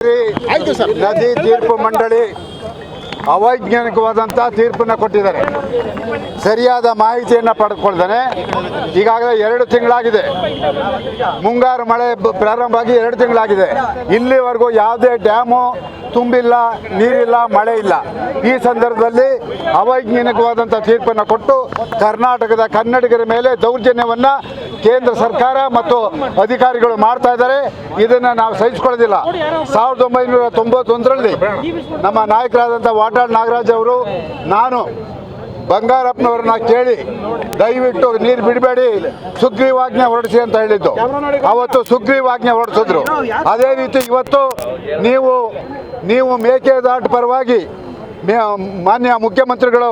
ಆಯ್ತು ಸರ್. ನದಿ ತೀರ್ಪು ಮಂಡಳಿ ಅವೈಜ್ಞಾನಿಕವಾದಂಥ ತೀರ್ಪನ್ನು ಕೊಟ್ಟಿದ್ದಾರೆ. ಸರಿಯಾದ ಮಾಹಿತಿಯನ್ನು ಪಡೆದುಕೊಳ್ತಾನೆ ಈಗಾಗಲೇ 2 ತಿಂಗಳಾಗಿದೆ. ಮುಂಗಾರು ಮಳೆ ಪ್ರಾರಂಭ ಆಗಿ 2 ತಿಂಗಳಾಗಿದೆ. ಇಲ್ಲಿವರೆಗೂ ಯಾವುದೇ ಡ್ಯಾಮು ತುಂಬಿಲ್ಲ, ನೀರಿಲ್ಲ, ಮಳೆ ಇಲ್ಲ. ಈ ಸಂದರ್ಭದಲ್ಲಿ ಅವೈಜ್ಞಾನಿಕವಾದಂಥ ತೀರ್ಪನ್ನು ಕೊಟ್ಟು ಕರ್ನಾಟಕದ ಕನ್ನಡಿಗರ ಮೇಲೆ ದೌರ್ಜನ್ಯವನ್ನು ಕೇಂದ್ರ ಸರ್ಕಾರ ಮತ್ತು ಅಧಿಕಾರಿಗಳು ಮಾಡ್ತಾ ಇದ್ದಾರೆ. ಇದನ್ನು ನಾವು ಸಹಿಸಿಕೊಳ್ಳೋದಿಲ್ಲ. 1991ರಲ್ಲಿ ನಮ್ಮ ನಾಯಕರಾದಂಥ ವಾಟಾಳ್ ನಾಗರಾಜ್ ಅವರು ನಾನು ಬಂಗಾರಪ್ಪನವ್ರನ್ನ ಕೇಳಿ ದಯವಿಟ್ಟು ನೀರು ಬಿಡಬೇಡಿ, ಸುಗ್ರೀವಾಜ್ಞೆ ಹೊರಡಿಸಿ ಅಂತ ಹೇಳಿದ್ದು. ಅವತ್ತು ಸುಗ್ರೀವಾಜ್ಞೆ ಹೊರಡಿಸಿದ್ರು. ಅದೇ ರೀತಿ ಇವತ್ತು ನೀವು ಮೇಕೆದಾಟು ಪರವಾಗಿ ಮಾನ್ಯ ಮುಖ್ಯಮಂತ್ರಿಗಳು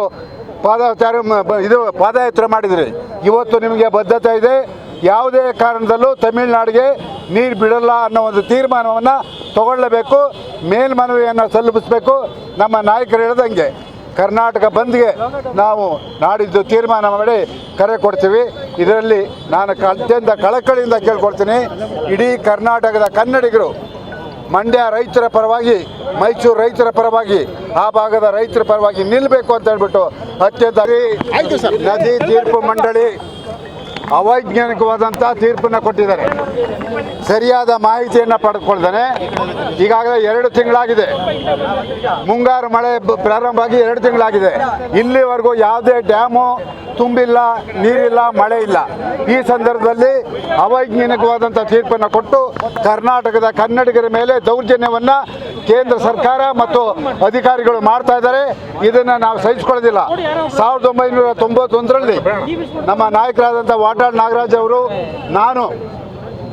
ಪಾದಯಾತ್ರೆ ಮಾಡಿದ್ರಿ. ಇವತ್ತು ನಿಮಗೆ ಬದ್ಧತೆ ಇದೆ. ಯಾವುದೇ ಕಾರಣದಲ್ಲೂ ತಮಿಳುನಾಡಿಗೆ ನೀರು ಬಿಡಲ್ಲ ಅನ್ನೋ ಒಂದು ತೀರ್ಮಾನವನ್ನು ತಗೊಳ್ಳಬೇಕು, ಮೇಲ್ಮನವಿಯನ್ನು ಸಲ್ಲಿಸಬೇಕು. ನಮ್ಮ ನಾಯಕರು ಹೇಳ್ದಂಗೆ ಕರ್ನಾಟಕ ಬಂದ್ಗೆ ನಾವು ನಾಡಿದ್ದು ತೀರ್ಮಾನ ಮಾಡಿ ಕರೆ ಕೊಡ್ತೀವಿ. ಇದರಲ್ಲಿ ನಾನು ಅತ್ಯಂತ ಕಳಕಳಿಯಿಂದ ಕೇಳ್ಕೊಳ್ತೀನಿ, ಇಡೀ ಕರ್ನಾಟಕದ ಕನ್ನಡಿಗರು ಮಂಡ್ಯ ರೈತರ ಪರವಾಗಿ, ಮೈಸೂರು ರೈತರ ಪರವಾಗಿ, ಆ ಭಾಗದ ರೈತರ ಪರವಾಗಿ ನಿಲ್ಲಬೇಕು ಅಂತ ಹೇಳ್ಬಿಟ್ಟು ಅತ್ಯಂತ ಆಯ್ತು ಸರ್. ನದಿ ತೀರ್ಪು ಮಂಡಳಿ ಅವೈಜ್ಞಾನಿಕವಾದಂಥ ತೀರ್ಪನ್ನು ಕೊಟ್ಟಿದ್ದಾರೆ. ಸರಿಯಾದ ಮಾಹಿತಿಯನ್ನು ಪಡೆದುಕೊಳ್ತಾನೆ ಈಗಾಗಲೇ 2 ತಿಂಗಳಾಗಿದೆ. ಮುಂಗಾರು ಮಳೆ ಪ್ರಾರಂಭ ಆಗಿ 2 ತಿಂಗಳಾಗಿದೆ. ಇಲ್ಲಿವರೆಗೂ ಯಾವುದೇ ಡ್ಯಾಮು ತುಂಬಿಲ್ಲ, ನೀರಿಲ್ಲ, ಮಳೆ ಇಲ್ಲ. ಈ ಸಂದರ್ಭದಲ್ಲಿ ಅವೈಜ್ಞಾನಿಕವಾದಂಥ ತೀರ್ಪನ್ನು ಕೊಟ್ಟು ಕರ್ನಾಟಕದ ಕನ್ನಡಿಗರ ಮೇಲೆ ದೌರ್ಜನ್ಯವನ್ನು ಕೇಂದ್ರ ಸರ್ಕಾರ ಮತ್ತು ಅಧಿಕಾರಿಗಳು ಮಾಡ್ತಾ ಇದ್ದಾರೆ. ಇದನ್ನು ನಾವು ಸಹಿಸಿಕೊಳ್ಳೋದಿಲ್ಲ. 1991ರಲ್ಲಿ ನಮ್ಮ ನಾಯಕರಾದಂಥ ವಾಟಾಳ್ ನಾಗರಾಜ್ ಅವರು ನಾನು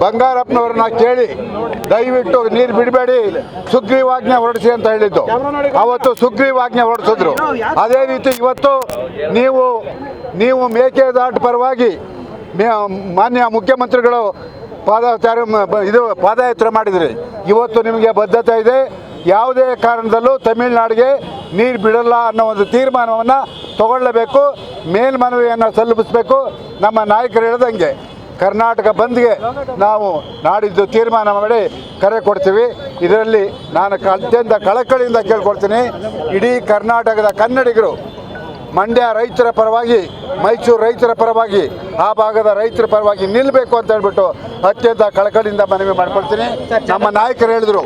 ಬಂಗಾರಪ್ಪನವ್ರನ್ನ ಕೇಳಿ ದಯವಿಟ್ಟು ನೀರು ಬಿಡಬೇಡಿ, ಸುಗ್ರೀವಾಜ್ಞೆ ಹೊರಡಿಸಿ ಅಂತ ಹೇಳಿದ್ದು. ಅವತ್ತು ಸುಗ್ರೀವಾಜ್ಞೆ ಹೊರಡಿಸಿದ್ರು. ಅದೇ ರೀತಿ ಇವತ್ತು ನೀವು ಮೇಕೆದಾಟು ಪರವಾಗಿ ಮಾನ್ಯ ಮುಖ್ಯಮಂತ್ರಿಗಳು ಪಾದಯಾತ್ರೆ ಮಾಡಿದ್ರಿ. ಇವತ್ತು ನಿಮಗೆ ಬದ್ಧತೆ ಇದೆ. ಯಾವುದೇ ಕಾರಣದಲ್ಲೂ ತಮಿಳುನಾಡಿಗೆ ನೀರು ಬಿಡಲ್ಲ ಅನ್ನೋ ಒಂದು ತೀರ್ಮಾನವನ್ನು ತಗೊಳ್ಳಬೇಕು, ಮೇಲ್ಮನವಿಯನ್ನು ಸಲ್ಲಿಸಬೇಕು. ನಮ್ಮ ನಾಯಕರು ಹೇಳ್ದಂಗೆ ಕರ್ನಾಟಕ ಬಂದ್ಗೆ ನಾವು ನಾಡಿದ್ದು ತೀರ್ಮಾನ ಮಾಡಿ ಕರೆ ಕೊಡ್ತೀವಿ. ಇದರಲ್ಲಿ ನಾನು ಅತ್ಯಂತ ಕಳಕಳಿಯಿಂದ ಕೇಳ್ಕೊಳ್ತೀನಿ, ಇಡೀ ಕರ್ನಾಟಕದ ಕನ್ನಡಿಗರು ಮಂಡ್ಯ ರೈತರ ಪರವಾಗಿ, ಮೈಸೂರು ರೈತರ ಪರವಾಗಿ, ಆ ಭಾಗದ ರೈತರ ಪರವಾಗಿ ನಿಲ್ಲಬೇಕು ಅಂತ ಹೇಳ್ಬಿಟ್ಟು ಅತ್ಯಂತ ಕಳಕಳಿಯಿಂದ ಮನವಿ ಮಾಡ್ಕೊಳ್ತೀನಿ. ನಮ್ಮ ನಾಯಕರು ಹೇಳಿದ್ರು